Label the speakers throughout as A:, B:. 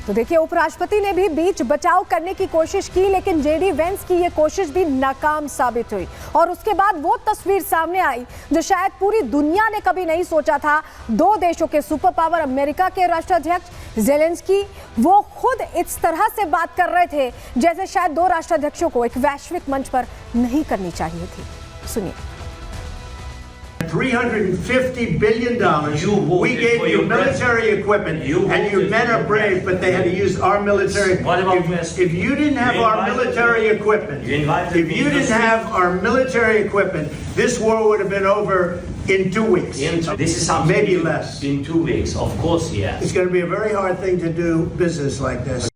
A: तो देखिए, उपराष्ट्रपति ने भी बीच बचाव करने की कोशिश की, लेकिन जेडी वेंस की ये कोशिश भी नाकाम साबित हुई। और उसके बाद वो तस्वीर सामने आई जो शायद पूरी दुनिया ने कभी नहीं सोचा था। दो देशों के सुपर पावर अमेरिका के राष्ट्राध्यक्ष ज़ेलेंस्की वो खुद इस तरह से बात कर रहे थे जैसे शायद दो राष्ट्राध्यक्षों को एक वैश्विक मंच पर नहीं करनी चाहिए थी। सुनिए।
B: $350 billion. We gave you military equipment, and your men are brave, but they had to use our military.
C: What about
B: if you didn't have our military equipment, if you didn't have our military equipment, this war would have been over in 2 weeks.
C: This is something
B: maybe less.
C: In 2 weeks, of course, yes.
B: It's going to be a very hard thing to do business like this.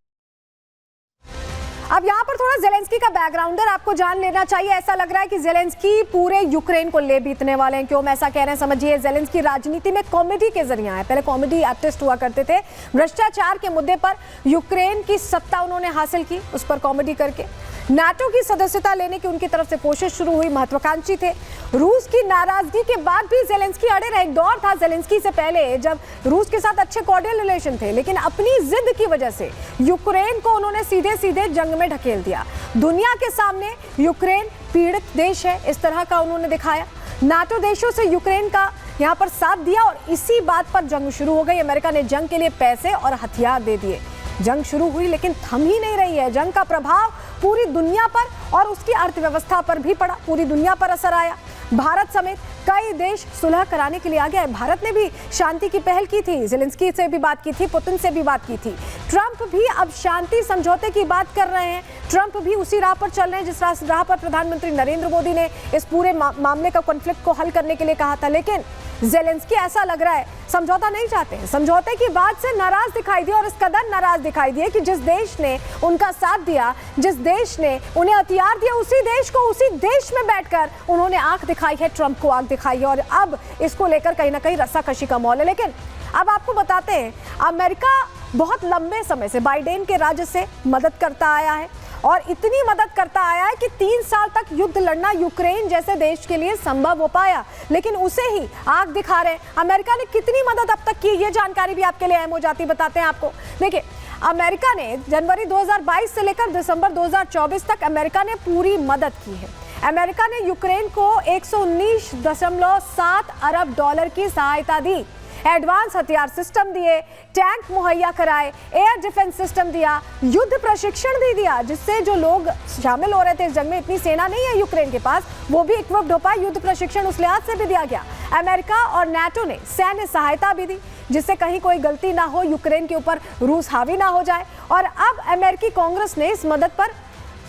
A: अब यहाँ पर थोड़ा Zelensky का बैकग्राउंडर आपको जान लेना चाहिए। ऐसा लग रहा है कि ज़ेलेंस्की पूरे यूक्रेन को ले बीतने वाले हैं। क्यों मैं ऐसा कह रहे हैं समझिए। ज़ेलेंस्की राजनीति में कॉमेडी के जरिए आए, पहले कॉमेडी आर्टिस्ट हुआ करते थे। भ्रष्टाचार के मुद्दे पर यूक्रेन की सत्ता उन्होंने हासिल की, उस पर कॉमेडी करके। नाटो की सदस्यता लेने की उनकी तरफ से कोशिश शुरू हुई, महत्वाकांक्षी थे। रूस की नाराजगी के बाद भी ज़ेलेंस्की अड़े रहे। एक दौर था ज़ेलेंस्की से पहले जब रूस के साथ अच्छे कॉर्डियल रिलेशन थे, लेकिन अपनी जिद की वजह से यूक्रेन को उन्होंने सीधे सीधे जंग में ढकेल दिया। दुनिया के सामने यूक्रेन पीड़ित देश है, इस तरह का उन्होंने दिखाया। नाटो देशों से यूक्रेन का यहाँ पर साथ दिया और इसी बात पर जंग शुरू हो गई। अमेरिका ने जंग के लिए पैसे और हथियार दे दिए। जंग शुरू हुई लेकिन थम ही नहीं रही है। जंग का प्रभाव पूरी दुनिया पर और उसकी अर्थव्यवस्था पर भी पड़ा, पूरी दुनिया पर असर आया। भारत समेत कई देश सुलह कराने के लिए आ गए। भारत ने भी शांति की पहल की थी, ज़ेलेंस्की से भी बात की थी, पुतिन से भी बात की थी। ट्रंप भी अब शांति समझौते की बात कर रहे हैं। ट्रंप भी उसी राह पर चल रहे हैं जिस राह पर प्रधानमंत्री नरेंद्र मोदी ने इस पूरे मामले का कॉन्फ्लिक्ट को हल करने के लिए कहा था। लेकिन ज़ेलेंस्की ऐसा लग रहा है समझौता नहीं चाहते हैं। समझौते की बात से नाराज दिखाई दिए और इस कदर नाराज दिखाई दिए कि जिस देश ने उनका साथ दिया, जिस देश ने उन्हें हथियार दिया, उसी देश को उसी देश में बैठकर उन्होंने आंख दिखाई है, ट्रंप को आंख दिखाई है। और अब इसको लेकर कहीं ना कहीं रस्साकशी का माहौल है। लेकिन अब आपको बताते हैं, अमेरिका बहुत लंबे समय से बाइडेन के राज्य से मदद करता आया है और इतनी मदद करता आया है कि 3 साल तक युद्ध लड़ना यूक्रेन जैसे देश के लिए संभव हो पाया। लेकिन उसे ही आग दिखा रहे हैं। अमेरिका ने कितनी मदद अब तक की, ये जानकारी भी आपके लिए अहम हो जाती, बताते हैं आपको। देखिए, अमेरिका ने जनवरी 2022 से लेकर दिसंबर 2024 तक अमेरिका ने पूरी मदद की है। अमेरिका ने यूक्रेन को 119.7 अरब डॉलर की सहायता दी। एडवांस हथियार सिस्टम दिए, टैंक मुहैया कराए, एयर डिफेंस सिस्टम दिया, युद्ध प्रशिक्षण भी दिया, जिससे जो लोग शामिल हो रहे थे इस जंग में, इतनी सेना नहीं है यूक्रेन के पास, वो भी इक्विप्ड हो पाए। युद्ध प्रशिक्षण उस लिहाज से भी दिया गया। अमेरिका और नाटो ने सैन्य सहायता भी दी जिससे कहीं कोई गलती ना हो, यूक्रेन के ऊपर रूस हावी ना हो जाए। और अब अमेरिकी कांग्रेस ने इस मदद पर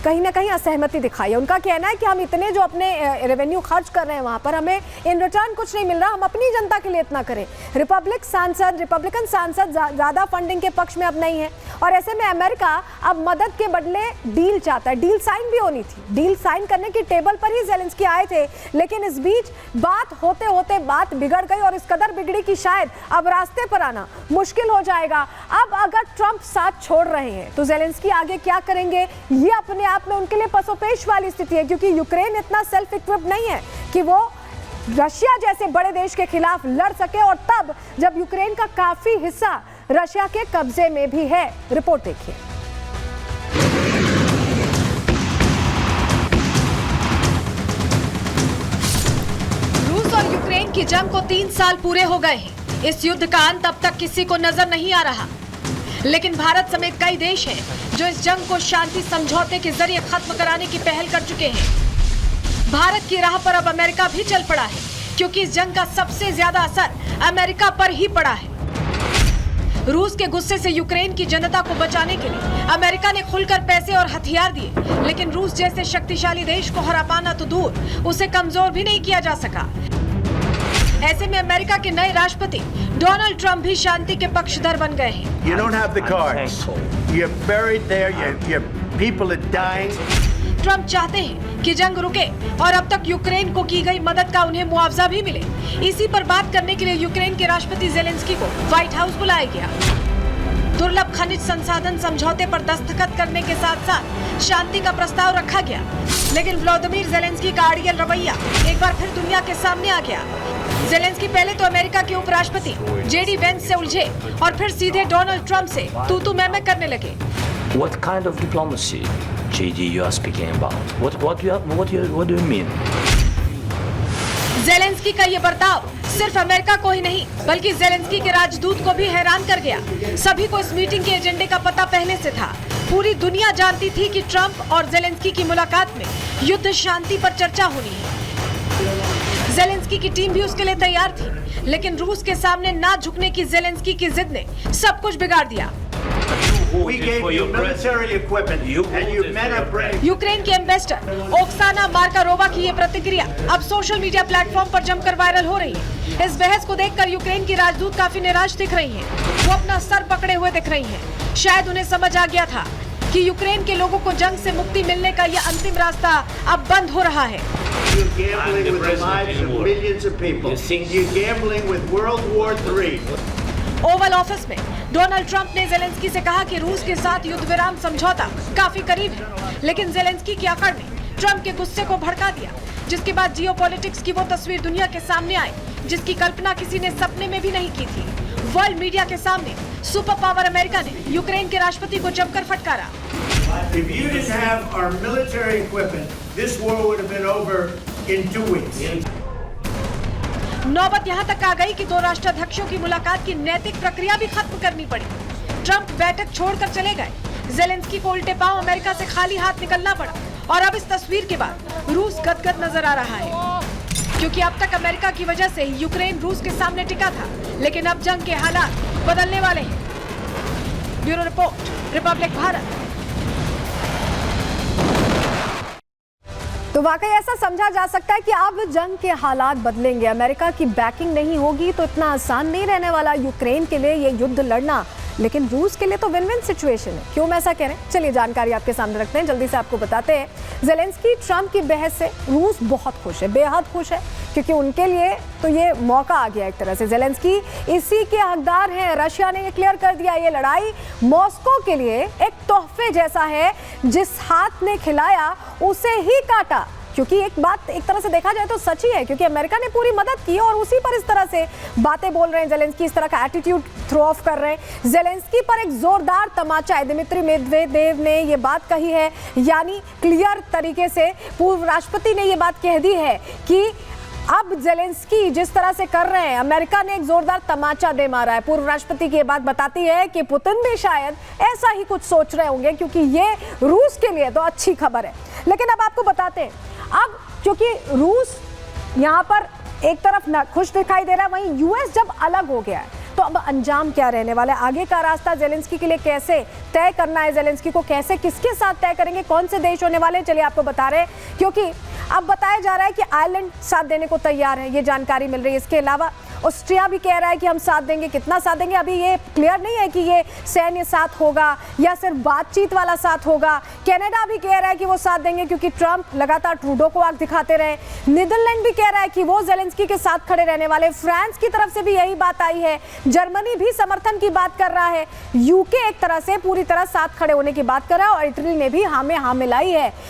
A: कहीं ना कहीं असहमति दिखाई है। उनका कहना है कि हम इतने जो अपने रेवेन्यू खर्च कर रहे हैं वहां पर हमें इन रिटर्न कुछ नहीं मिल रहा, हम अपनी जनता के लिए इतना करें। रिपब्लिकन सांसद ज्यादा फंडिंग के पक्ष में अब नहीं है और ऐसे में अमेरिका अब मदद के बदले डील चाहता है। डील साइन भी होनी थी, डील साइन करने की टेबल पर ही ज़ेलेंस्की आए थे, लेकिन इस बीच बात होते होते बात बिगड़ गई और इस कदर बिगड़ी कि शायद अब रास्ते पर आना मुश्किल हो जाएगा। अब अगर ट्रंप साथ छोड़ रहे हैं तो ज़ेलेंस्की आगे क्या करेंगे, ये अपने आप में उनके लिए पसोपेश वाली स्थिति है, क्योंकि यूक्रेन इतना सेल्फ इक्विप्ड नहीं है कि वो रशिया जैसे बड़े देश के खिलाफ लड़ सके, और तब जब यूक्रेन का काफी हिस्सा रशिया के कब्जे में भी है। रिपोर्ट देखिए।
D: रूस और यूक्रेन की जंग को 3 साल पूरे हो गए हैं। इस युद्ध का अंत अब तक किसी को नजर नहीं आ रहा, लेकिन भारत समेत कई देश हैं जो इस जंग को शांति समझौते के जरिए खत्म कराने की पहल कर चुके हैं। भारत की राह पर अब अमेरिका भी चल पड़ा है, क्योंकि इस जंग का सबसे ज्यादा असर अमेरिका पर ही पड़ा है। रूस के गुस्से से यूक्रेन की जनता को बचाने के लिए अमेरिका ने खुलकर पैसे और हथियार दिए, लेकिन रूस जैसे शक्तिशाली देश को हरा पाना तो दूर, उसे कमजोर भी नहीं किया जा सका। ऐसे में अमेरिका के नए राष्ट्रपति डोनाल्ड ट्रंप भी शांति के पक्षधर बन गए हैं।
B: You don't have the cards. You're buried there. Your people are dying.
D: Trump चाहते हैं कि जंग रुके और अब तक यूक्रेन को की गई मदद का उन्हें मुआवजा भी मिले। इसी पर बात करने के लिए यूक्रेन के राष्ट्रपति ज़ेलेंस्की को व्हाइट हाउस बुलाया गया। दुर्लभ खनिज संसाधन समझौते पर दस्तखत करने के साथ साथ शांति का प्रस्ताव रखा गया, लेकिन व्लादिमीर ज़ेलेंस्की का अड़ियल रवैया एक बार फिर दुनिया के सामने आ गया। जेलेंस्की पहले तो अमेरिका के उपराष्ट्रपति जेडी वेंस से उलझे और फिर सीधे डोनाल्ड ट्रंप से तू मैं करने लगे।
E: What kind of diplomacy, JD, you are speaking about? What do you mean?
D: Zelensky का ये बर्ताव सिर्फ अमेरिका को ही नहीं बल्कि जेलेंस्की के राजदूत को भी हैरान कर गया। सभी को इस मीटिंग के एजेंडे का पता पहले से था। पूरी दुनिया जानती थी कि ट्रंप और जेलेंस्की की मुलाकात में युद्ध शांति पर चर्चा होनी है। जेलेंस्की की टीम भी उसके लिए तैयार थी, लेकिन रूस के सामने ना झुकने की जेलेंस्की की जिद ने सब कुछ बिगाड़ दिया।
B: We gave you military equipment and you men are brave.
D: Ukraine के एम्बेसडर ओक्साना मार्कारोवा की ये प्रतिक्रिया अब सोशल मीडिया प्लेटफॉर्म पर जमकर वायरल हो रही है। इस बहस को देखकर यूक्रेन की राजदूत काफी निराश दिख रही हैं। वो अपना सर पकड़े हुए दिख रही हैं। शायद उन्हें समझ आ गया था कि यूक्रेन के लोगों को जंग से मुक्ति मिलने का ये अंतिम रास्ता अब बंद हो रहा है।
B: You're gambling with the lives of millions of people. You're gambling with World War III.
D: Oval office में डोनाल्ड ट्रंप ने जेलेंस्की से कहा कि रूस के साथ युद्ध विराम समझौता काफी करीब है, लेकिन जेलेंस्की की अकड़ ने ट्रंप के गुस्से को भड़का दिया, जिसके बाद जियोपॉलिटिक्स की वो तस्वीर दुनिया के सामने आई जिसकी कल्पना किसी ने सपने में भी नहीं की थी। वर्ल्ड मीडिया के सामने सुपर पावर अमेरिका ने यूक्रेन के राष्ट्रपति को जमकर फटकारा।
B: If you didn't have our military equipment, this war would have been over in 2 weeks.
D: नौबत यहाँ तक आ गई कि दो राष्ट्राध्यक्षों की मुलाकात की नैतिक प्रक्रिया भी खत्म करनी पड़ी। ट्रंप बैठक छोड़कर चले गए। जेलेंस्की को उल्टे पांव अमेरिका से खाली हाथ निकलना पड़ा और अब इस तस्वीर के बाद रूस गदगद नजर आ रहा है, क्योंकि अब तक अमेरिका की वजह से यूक्रेन रूस के सामने टिका था, लेकिन अब जंग के हालात बदलने वाले हैं। Bureau report, Republic Bharat.
A: तो वाकई ऐसा समझा जा सकता है कि अब जंग के हालात बदलेंगे। अमेरिका की बैकिंग नहीं होगी तो इतना आसान नहीं रहने वाला यूक्रेन के लिए ये युद्ध लड़ना, लेकिन रूस के लिए तो विन विन सिचुएशन है। क्यों मैं ऐसा कह रहे हैं, चलिए जानकारी आपके सामने रखते हैं, जल्दी से आपको बताते हैं। जेलेंस्की ट्रंप की बहस से रूस बहुत खुश है, बेहद खुश है, क्योंकि उनके लिए तो ये मौका आ गया एक तरह से। जेलेंस्की इसी के हकदार हैं। रशिया ने ये क्लियर कर दिया, ये लड़ाई मॉस्को के लिए एक तोहफे जैसा है, जिस हाथ ने खिलाया उसे ही काटा। क्योंकि एक बात एक तरह से देखा जाए तो सच ही है, क्योंकि अमेरिका ने पूरी मदद की और उसी पर इस तरह से बातें बोल रहे हैं जेलेंस्की, इस तरह का एटीट्यूड थ्रो ऑफ कर रहे हैं। जेलेंस्की पर एक जोरदार तमाचा है। दिमित्री मेदवेदेव ने ये बात कही है, यानी क्लियर तरीके से पूर्व राष्ट्रपति ने ये बात कह दी है कि अब जेलेंस्की जिस तरह से कर रहे हैं, अमेरिका ने एक जोरदार तमाचा दे मारा है। पूर्व राष्ट्रपति की ये बात बताती है कि पुतिन भी शायद ऐसा ही कुछ सोच रहे होंगे, क्योंकि ये रूस के लिए तो अच्छी खबर है। लेकिन अब आपको बताते हैं, अब क्योंकि रूस यहाँ पर एक तरफ ना खुश दिखाई दे रहा है, वहीं यूएस जब अलग हो गया है, तो अब अंजाम क्या रहने वाला है, आगे का रास्ता जेलेंस्की के लिए कैसे तय करना है, जेलेंस्की को कैसे किसके साथ तय करेंगे, कौन से देश होने वाले हैं, चलिए आपको बता रहे हैं। क्योंकि अब बताया जा रहा है कि आयरलैंड साथ देने को तैयार है, ये जानकारी मिल रही है। इसके अलावा ऑस्ट्रिया भी कह रहा है कि हम साथ देंगे। कितना साथ देंगे अभी ये क्लियर नहीं है कि ये सैन्य साथ होगा या सिर्फ बातचीत वाला साथ होगा। कनाडा भी कह रहा है कि वो साथ देंगे, क्योंकि ट्रंप लगातार ट्रूडो को आग दिखाते रहे। नीदरलैंड भी कह रहा है कि वो जेलेंस्की के साथ खड़े रहने वाले। फ्रांस की तरफ से भी यही बात आई है। जर्मनी भी समर्थन की बात कर रहा है। यूके एक तरह से पूरी तरह साथ खड़े होने की बात कर रहा है और इटली ने भी हाँ में हाँ मिलाई है।